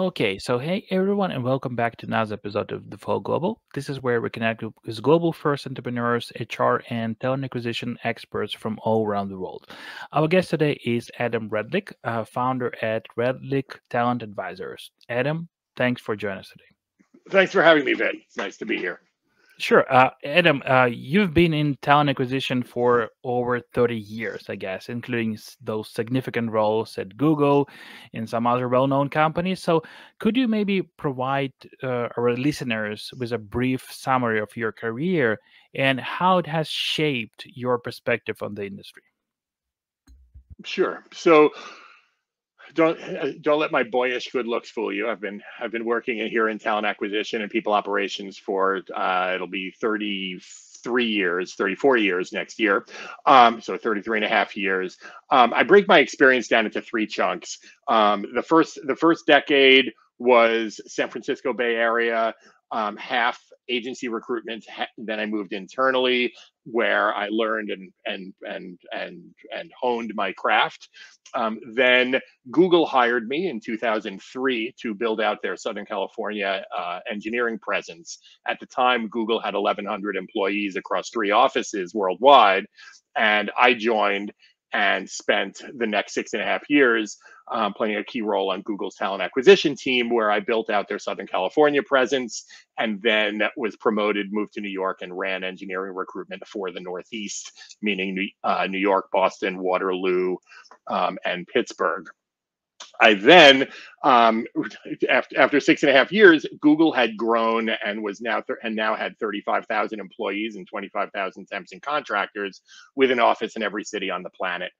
Okay, so hey everyone, and welcome back to another episode of The Fall Global. This is where we connect with global first entrepreneurs, HR, and talent acquisition experts from all around the world. Our guest today is Adam Redlich, founder at Redlich Talent Advisors. Adam, thanks for joining us today. Thanks for having me, Vin. It's nice to be here. Sure. Adam, you've been in talent acquisition for over 30 years, I guess, including those significant roles at Google and some other well-known companies. So could you maybe provide our listeners with a brief summary of your career and how it has shaped your perspective on the industry? Sure. So don't let my boyish good looks fool you. I've been working here in talent acquisition and people operations for it'll be 33 years, 34 years next year. So 33 and a half years. I break my experience down into three chunks. The first decade was San Francisco Bay Area, half agency recruitment. Then I moved internally, where I learned and honed my craft. Then Google hired me in 2003 to build out their Southern California engineering presence. At the time, Google had 1,100 employees across 3 offices worldwide, and I joined and spent the next 6.5 years playing a key role on Google's talent acquisition team, where I built out their Southern California presence, and then was promoted, moved to New York, and ran engineering recruitment for the Northeast, meaning New York, Boston, Waterloo, and Pittsburgh. I then, after 6.5 years, Google had grown and was now had 35,000 employees and 25,000 temps and contractors, with an office in every city on the planet.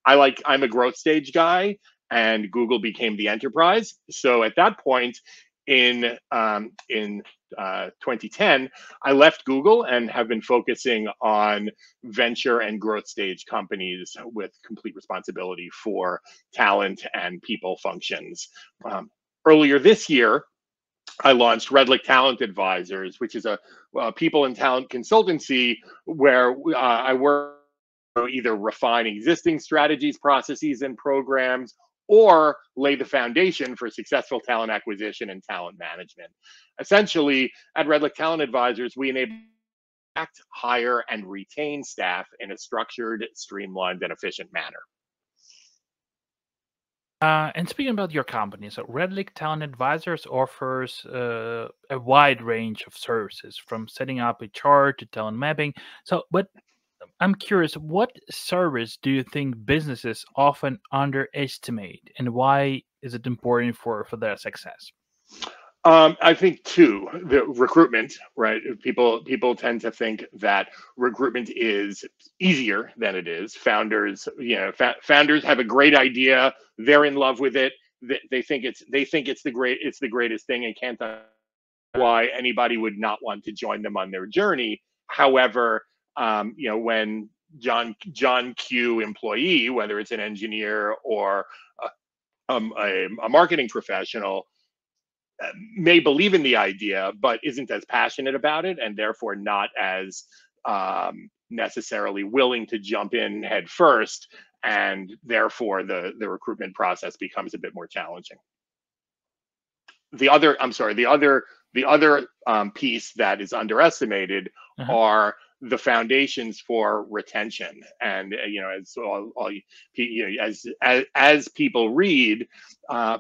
I'm a growth stage guy, and Google became the enterprise. So at that point, in 2010, I left Google and have been focusing on venture and growth stage companies with complete responsibility for talent and people functions. Earlier this year, I launched Redlich Talent Advisors, which is a people and talent consultancy where I work either refine existing strategies, processes, and programs, or lay the foundation for successful talent acquisition and talent management. Essentially, at Redlich Talent Advisors, we enable attract, hire, and retain staff in a structured, streamlined, and efficient manner. And speaking about your company, so Redlich Talent Advisors offers a wide range of services, from setting up a chart to talent mapping. But I'm curious, what service do you think businesses often underestimate, and why is it important for their success? I think two, the recruitment, right? People tend to think that recruitment is easier than it is. Founders, founders have a great idea, they're in love with it. They think it's the greatest thing, and can't why anybody would not want to join them on their journey. However, when John Q employee, whether it's an engineer or a marketing professional, may believe in the idea, but isn't as passionate about it, and therefore not as necessarily willing to jump in head first, and therefore the recruitment process becomes a bit more challenging. The other piece that is underestimated are the foundations for retention. And as people read,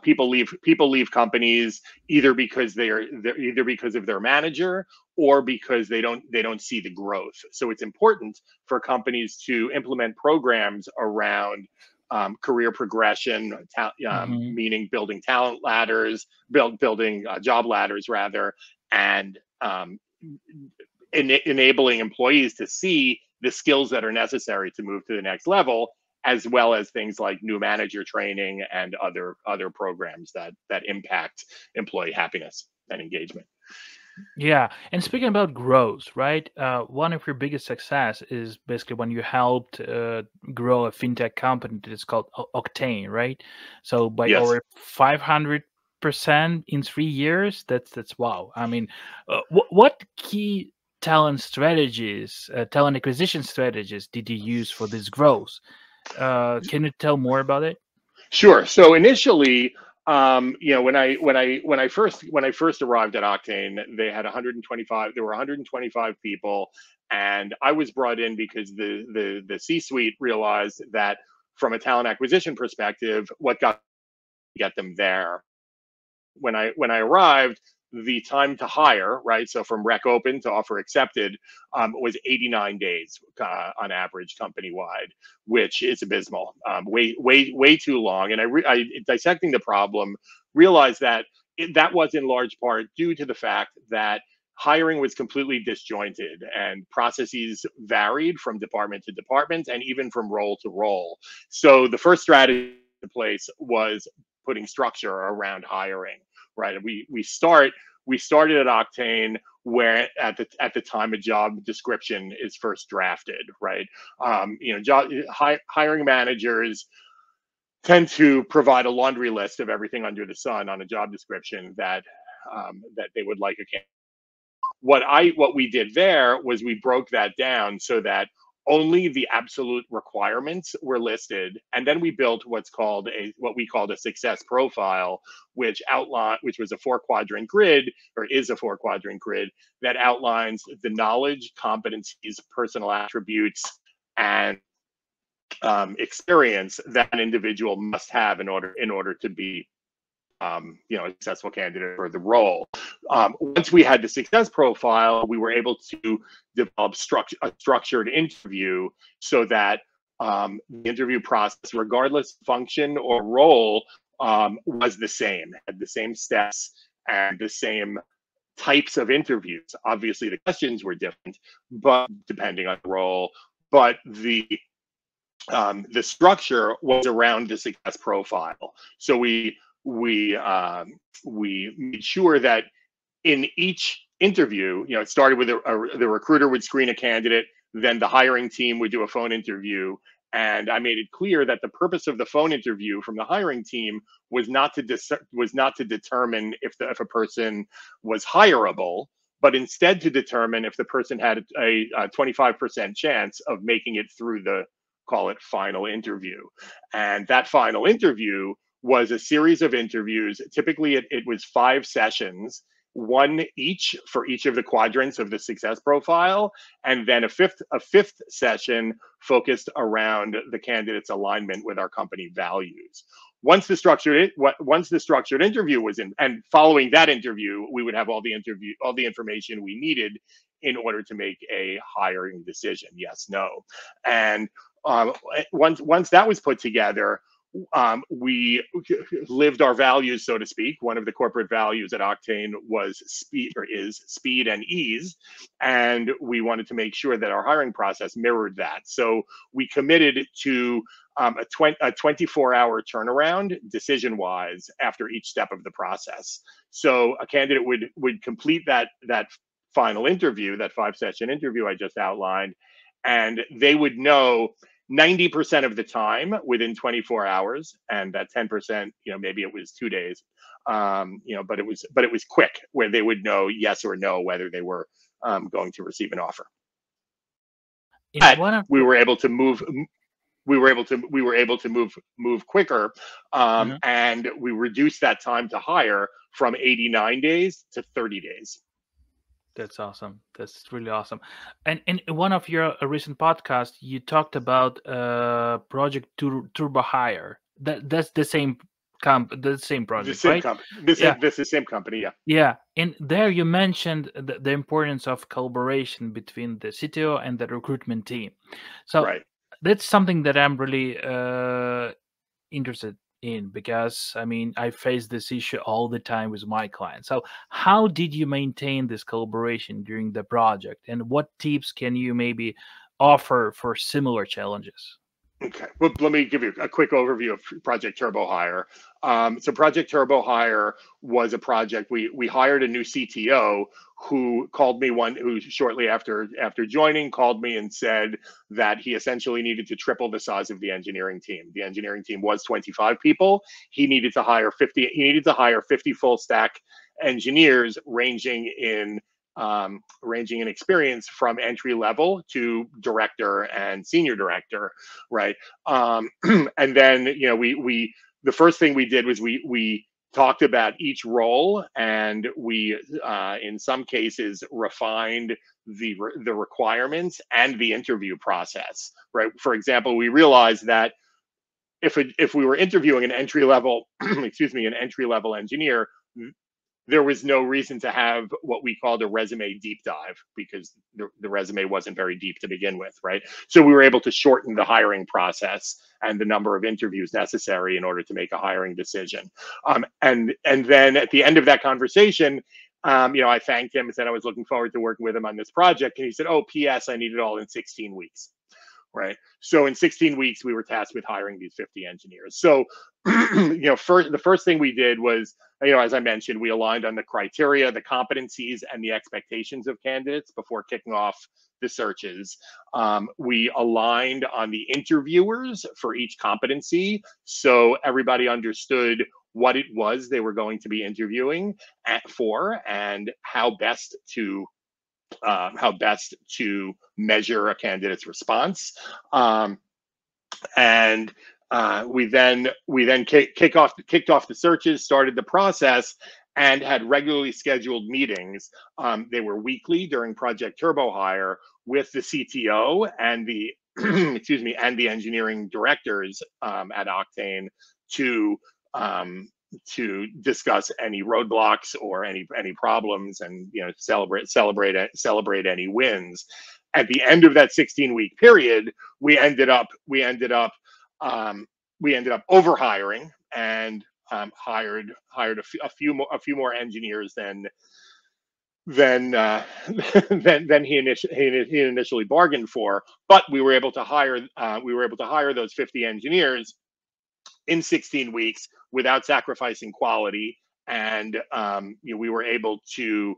people leave companies either because either because of their manager, or because they don't see the growth. So it's important for companies to implement programs around career progression, meaning building talent ladders, building job ladders rather, and enabling employees to see the skills that are necessary to move to the next level, as well as things like new manager training and other programs that impact employee happiness and engagement. Yeah, and speaking about growth, right? One of your biggest success is basically when you helped grow a fintech company that is called Octane, right? So by Yes. over 500% in 3 years, that's wow. I mean, what key talent strategies, talent acquisition strategies did you use for this growth? Can you tell more about it? Sure. So initially, When I first arrived at Octane, they had 125. There were 125 people, and I was brought in because the C-suite realized that from a talent acquisition perspective, what got get them there. When I arrived, the time to hire, right? So from rec open to offer accepted, was 89 days on average company wide, which is abysmal. Way too long. And I dissecting the problem, realized that that was in large part due to the fact that hiring was completely disjointed and processes varied from department to department and even from role to role. So the first strategy in place was putting structure around hiring, right? We started at Octane where at the time a job description is first drafted, right? Hiring managers tend to provide a laundry list of everything under the sun on a job description that they would like a candidate. What we did there was we broke that down so that only the absolute requirements were listed, and then we built what we called a success profile, which was a 4-quadrant grid, or is a 4-quadrant grid, that outlines the knowledge, competencies, personal attributes, and experience that an individual must have in order to be a successful candidate for the role. Once we had the success profile, we were able to develop a structured interview so that the interview process, regardless of function or role, was the same, had the same steps and the same types of interviews. Obviously, the questions were different, but depending on the role, but the structure was around the success profile. So we made sure that in each interview, it started with the recruiter would screen a candidate, then the hiring team would do a phone interview. And I made it clear that the purpose of the phone interview from the hiring team was not to determine if a person was hireable, but instead to determine if the person had a 25% chance of making it through the, call it, final interview. And that final interview was a series of interviews. Typically, it was 5 sessions, one each for each of the quadrants of the success profile, and then a fifth session focused around the candidate's alignment with our company values. Once the structured interview was in, and following that interview, we would have all the information we needed in order to make a hiring decision, yes, no. And once that was put together, we lived our values, so to speak. One of the corporate values at Octane was is speed and ease, and we wanted to make sure that our hiring process mirrored that. So we committed to a 24-hour turnaround, decision-wise, after each step of the process. So a candidate would complete that final interview, that 5-session interview I just outlined, and they would know 90% of the time within 24 hours, and that 10%, maybe it was 2 days, but it was quick, where they would know yes or no whether they were going to receive an offer. We were able to move. We were able to move quicker, and we reduced that time to hire from 89 days to 30 days. That's awesome. That's really awesome. And in one of your recent podcasts, you talked about Project Turbo Hire. That's the same the same project, right? This is the same company, yeah. Yeah, and there you mentioned the importance of collaboration between the CTO and the recruitment team. So that's something that I'm really interested in, because I face this issue all the time with my clients. So how did you maintain this collaboration during the project, and what tips can you maybe offer for similar challenges? Okay, well, let me give you a quick overview of Project Turbo Hire. So Project Turbo Hire was a project. We hired a new CTO who called me who shortly after joining called me and said that he essentially needed to triple the size of the engineering team. The engineering team was 25 people. He needed to hire 50. He needed to hire 50 full stack engineers, ranging in experience from entry level to director and senior director, right? And then the first thing we did was we talked about each role, and we, in some cases, refined the requirements and the interview process. Right. For example, we realized that if we were interviewing an entry level, excuse me, an entry level engineer, there was no reason to have what we called a resume deep dive, because the resume wasn't very deep to begin with, right? So we were able to shorten the hiring process and the number of interviews necessary in order to make a hiring decision. And then at the end of that conversation, I thanked him and said I was looking forward to working with him on this project. And he said, "Oh, P.S. I need it all in 16 weeks." Right. So in 16 weeks, we were tasked with hiring these 50 engineers. So, the first thing we did was, as I mentioned, we aligned on the criteria, the competencies, and the expectations of candidates before kicking off the searches. We aligned on the interviewers for each competency, so everybody understood what it was they were going to be interviewing for, and how best to measure a candidate's response. And we then kicked off the searches, started the process, and had regularly scheduled meetings. They were weekly during Project Turbo Hire with the CTO and the excuse me, and the engineering directors at Octane to discuss any roadblocks or any problems, and celebrate any wins. At the end of that 16-week period, we ended up overhiring and hired a few more engineers than than he initially bargained for. But we were able to hire those 50 engineers in 16 weeks without sacrificing quality. And we were able to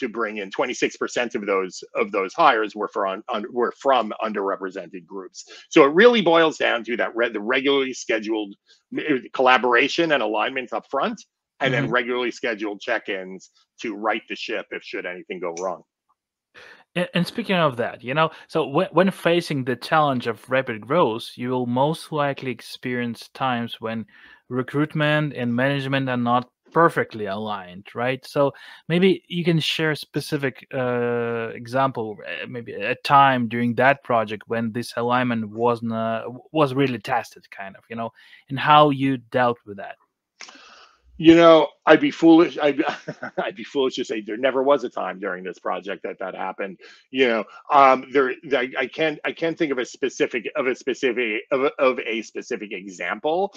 bring in 26% of those hires were from underrepresented groups. So it really boils down to the regularly scheduled collaboration and alignment up front, and then Mhm. regularly scheduled check-ins to right the ship if should anything go wrong. And speaking of that, so when facing the challenge of rapid growth, you will most likely experience times when recruitment and management are not perfectly aligned, right? So maybe you can share a specific example, maybe a time during that project when this alignment was really tested, kind of, and how you dealt with that. I'd be foolish. I'd be foolish to say there never was a time during this project that happened. I can't think of a specific example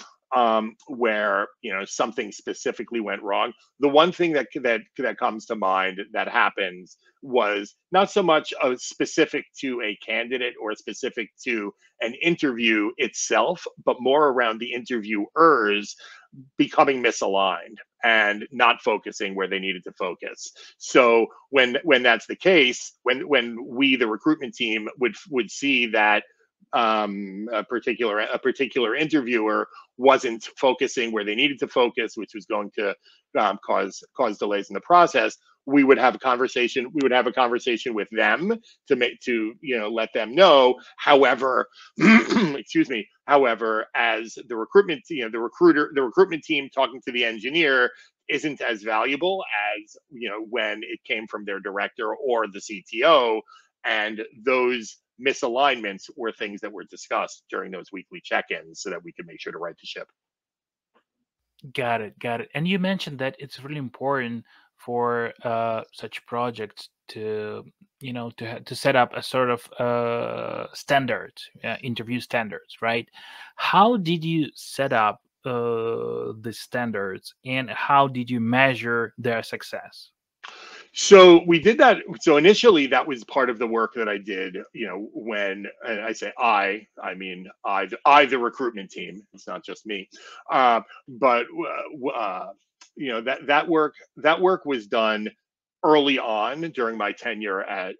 where something specifically went wrong. The one thing that comes to mind that happens was not so much specific to a candidate or specific to an interview itself, but more around the interviewers becoming misaligned and not focusing where they needed to focus. So when that's the case, when we, the recruitment team, would see that a particular interviewer wasn't focusing where they needed to focus, which was going to cause delays in the process, we would have a conversation. We would have a conversation with them to let them know. However, excuse me. However, as the the recruitment team talking to the engineer isn't as valuable as when it came from their director or the CTO, and those misalignments were things that were discussed during those weekly check-ins so that we could make sure to right the ship. Got it, got it. And you mentioned that it's really important for such projects to, to set up a sort of interview standards, right? How did you set up the standards, and how did you measure their success? So we did that. So initially, that was part of the work that I did. When, and I say I mean the recruitment team. It's not just me. But that work was done early on during my tenure at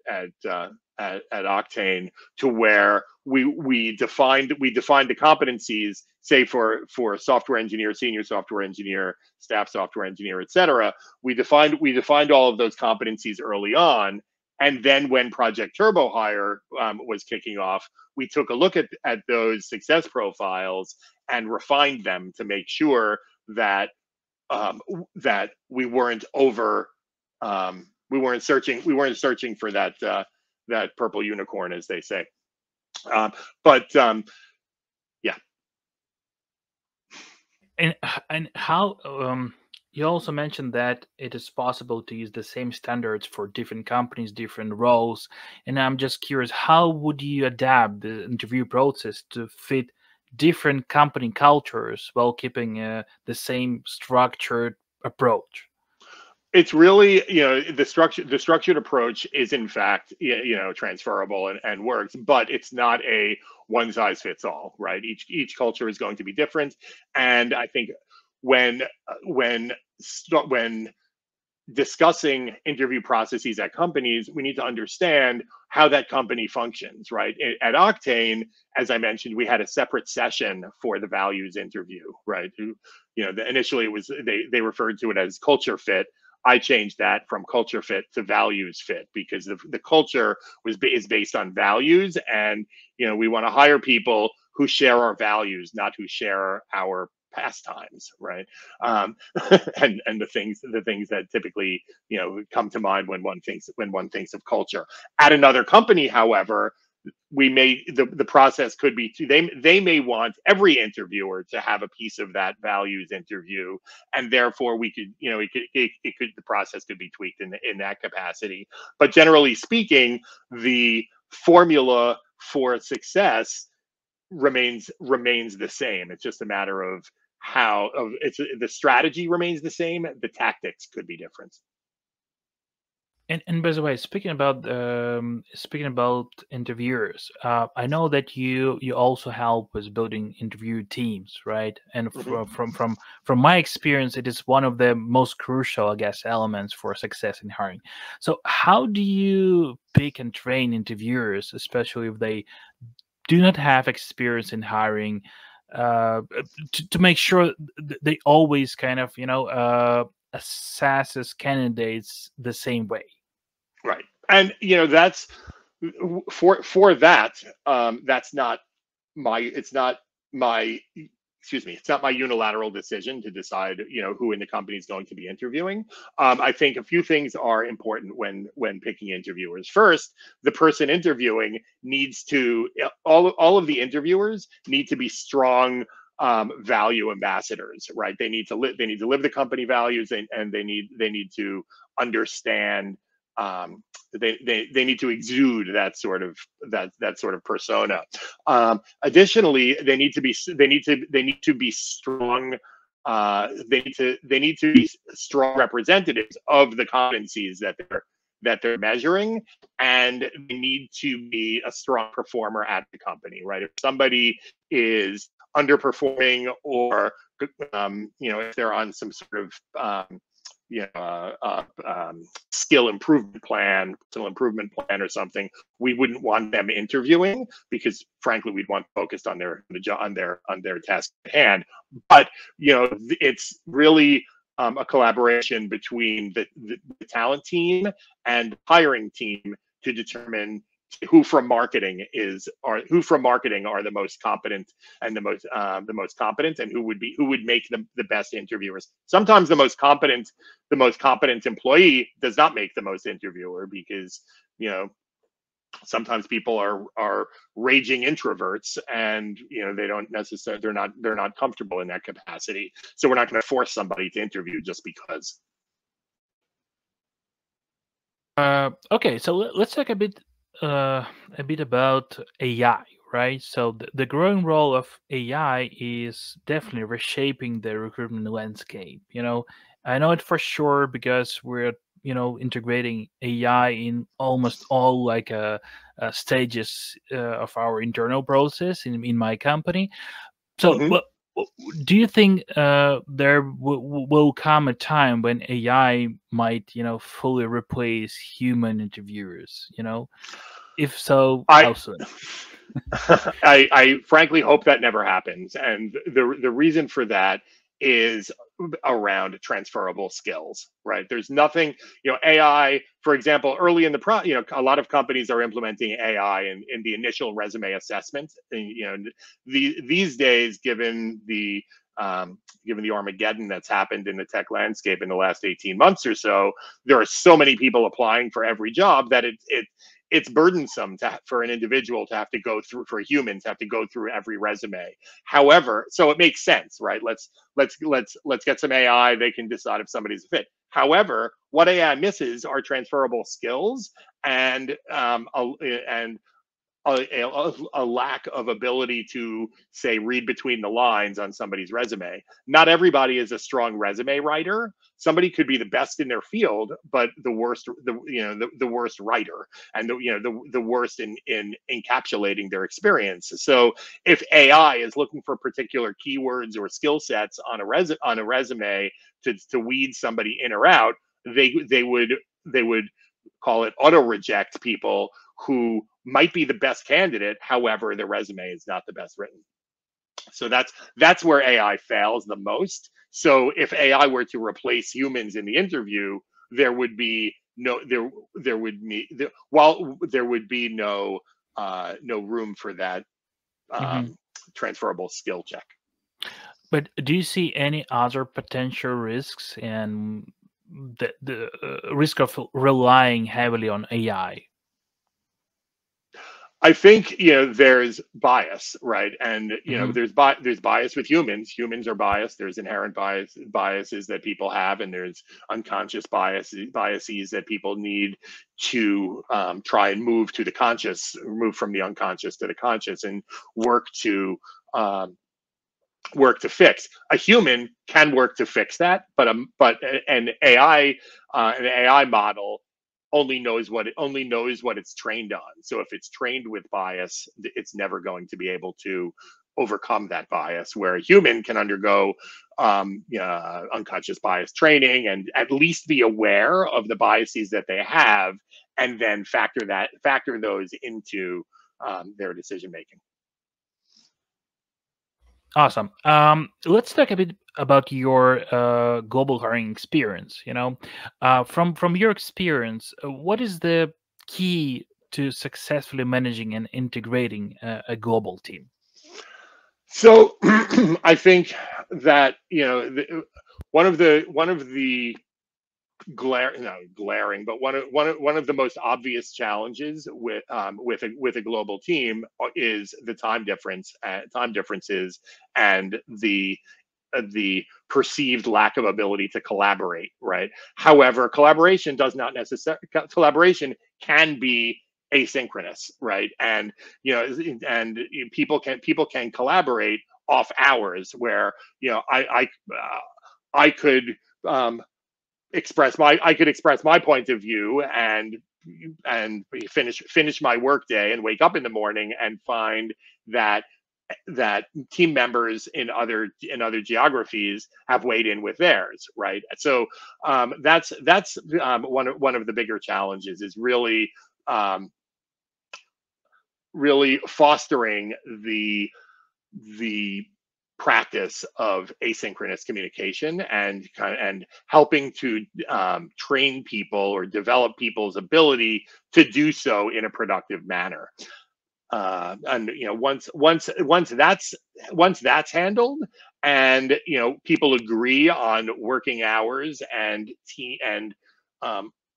Octane, to where we defined the competencies, say for software engineer, senior software engineer, staff software engineer, etc. We defined all of those competencies early on, and then when Project Turbo Hire was kicking off, we took a look at those success profiles and refined them to make sure that that we weren't over, we weren't searching for that purple unicorn, as they say. But yeah. And how you also mentioned that it is possible to use the same standards for different companies, different roles. And I'm just curious, how would you adapt the interview process to fit different company cultures while keeping the same structured approach? It's really, the structured approach is in fact, transferable and works, but it's not a one size fits all, right? Each culture is going to be different, and I think when when discussing interview processes at companies, we need to understand how that company functions, right? At Octane, as I mentioned, we had a separate session for the values interview, right? Initially it was, they referred to it as culture fit. I changed that from culture fit to values fit, because the culture is based on values, and we want to hire people who share our values, not who share our pastimes, right? And the things that typically come to mind when one thinks of culture. At another company, however, we may the process could be to they may want every interviewer to have a piece of that values interview, and therefore we could it could the process could be tweaked in that capacity. But generally speaking, the formula for success remains the same. It's just a matter of how of it's the strategy remains the same. The tactics could be different. And by the way, speaking about interviewers, I know that you also help with building interview teams, right? And Mhm. from my experience, it is one of the most crucial, I guess, elements for success in hiring. So, how do you pick and train interviewers, especially if they do not have experience in hiring, to make sure they always kind of assess candidates the same way? Right. And that's for that. That's not my. It's not my. Excuse me. It's not my unilateral decision to decide, who in the company is going to be interviewing. I think a few things are important when picking interviewers. First, the person interviewing needs to all of the interviewers need to be strong value ambassadors, right? They need to live. They need to live the company values, and they need to understand. They need to exude that sort of persona. Additionally, they need to be strong. They need to be strong representatives of the competencies that they're measuring, and they need to be a strong performer at the company, right? If somebody is underperforming, or if they're on some sort of skill improvement plan, personal improvement plan, or something, we wouldn't want them interviewing, because frankly, we'd want focused on their task at hand. But it's really a collaboration between the talent team and hiring team to determine who from marketing are the most competent, and the most competent, and who would make the best interviewers. Sometimes the most competent employee does not make the most interviewer, because sometimes people are raging introverts, and they don't necessarily they're not comfortable in that capacity. So we're not going to force somebody to interview just because. Okay, so let's talk a bit about AI, right? So the growing role of AI is definitely reshaping the recruitment landscape. I know it for sure because we're integrating AI in almost all stages of our internal process in my company. So, Mhm. well, do you think there will come a time when AI might, fully replace human interviewers? If so, I how soon? I frankly hope that never happens, and the reason for that is around transferable skills. Right? There's nothing, AI, for example, early in a lot of companies are implementing AI in the initial resume assessment. And, these days, given given the Armageddon that's happened in the tech landscape in the last 18 months or so, there are so many people applying for every job that it's burdensome for an individual to have to go through, for humans to have to go through every resume. However, so it makes sense, right? Let's get some AI. They can decide if somebody's a fit. However, what AI misses are transferable skills and a lack of ability to, say, read between the lines on somebody's resume. Not everybody is a strong resume writer. Somebody could be the best in their field, but the worst, the worst writer, and the worst in encapsulating their experience. So if AI is looking for particular keywords or skill sets on a resume to weed somebody in or out, they would call it auto reject people who might be the best candidate. However, the resume is not the best written. So that's where AI fails the most. So if AI were to replace humans in the interview, there would be no room for that transferable skill check. But do you see any other potential risks and the risk of relying heavily on AI? I think there's bias, right? And there's bias with humans. Humans are biased. There's inherent biases that people have, and there's unconscious biases that people need to try and move from the unconscious to the conscious, and work to fix. A human can work to fix that, but an AI model only knows what it's trained on. So if it's trained with bias, it's never going to be able to overcome that bias, where a human can undergo unconscious bias training and at least be aware of the biases that they have, and then factor those into their decision making. Awesome. Let's talk a bit about your global hiring experience. From your experience, what is the key to successfully managing and integrating a global team? So I think that one of the glaring, but one of the most obvious challenges with a global team is the time differences, and the perceived lack of ability to collaborate, right? However, collaboration can be asynchronous, right? And people can collaborate off hours, where I could express my point of view and finish my workday and wake up in the morning and find that team members in other geographies have weighed in with theirs, right? So that's one of the bigger challenges, is really fostering the practice of asynchronous communication, and helping to train people or develop people's ability to do so in a productive manner. And once that's handled, and people agree on working hours and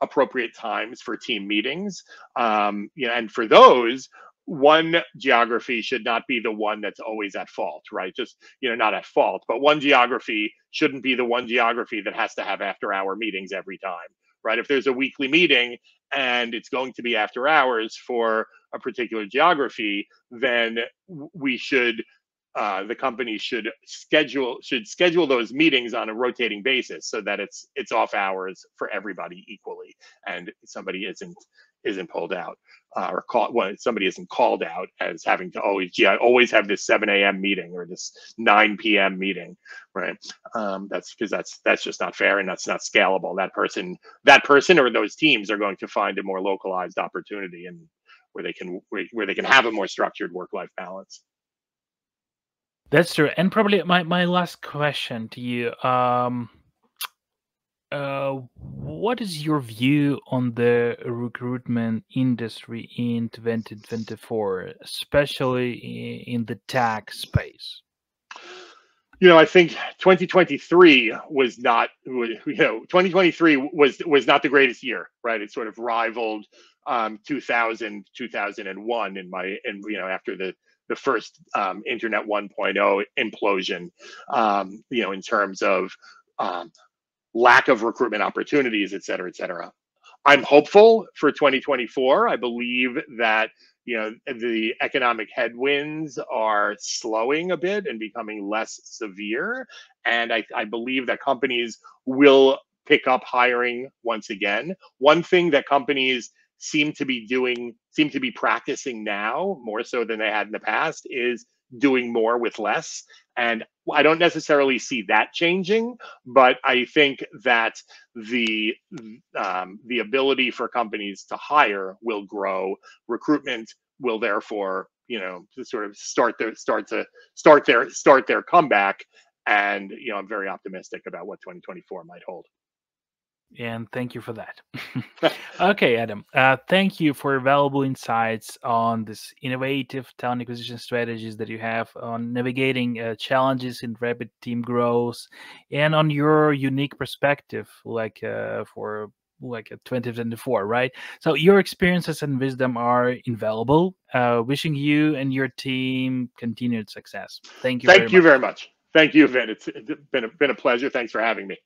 appropriate times for team meetings, and for those, one geography should not be the one that's always at fault, right? Just not at fault, but one geography shouldn't be the one geography that has to have after-hour meetings every time, right? If there's a weekly meeting and it's going to be after hours for a particular geography, then the company should schedule those meetings on a rotating basis, so that it's off hours for everybody equally, and somebody isn't pulled out, somebody isn't called out as having to always have this 7 a.m. meeting or this 9 p.m. meeting, right? That's because that's just not fair, and that's not scalable. That person or those teams are going to find a more localized opportunity, and where they can have a more structured work-life balance. That's true. And probably my last question to you, what is your view on the recruitment industry in 2024, especially in the tech space? I think 2023 was not, 2023 was not the greatest year, right? It sort of rivaled 2001 after the first Internet 1.0 implosion, in terms of um, lack of recruitment opportunities, et cetera, et cetera. I'm hopeful for 2024. I believe that the economic headwinds are slowing a bit and becoming less severe, and I believe that companies will pick up hiring once again. One thing that companies seem to be practicing now more so than they had in the past is doing more with less. And I don't necessarily see that changing, but I think that the the ability for companies to hire will grow. Recruitment will therefore, to sort of start their comeback. And I'm very optimistic about what 2024 might hold. And thank you for that. Okay, Adam. Thank you for valuable insights on this innovative talent acquisition strategies that you have on navigating challenges in rapid team growth, and on your unique perspective, like for like a 2024, right? So your experiences and wisdom are invaluable. Wishing you and your team continued success. Thank you very Thank you much. very much. Thank you, Vin. It's been a pleasure. Thanks for having me.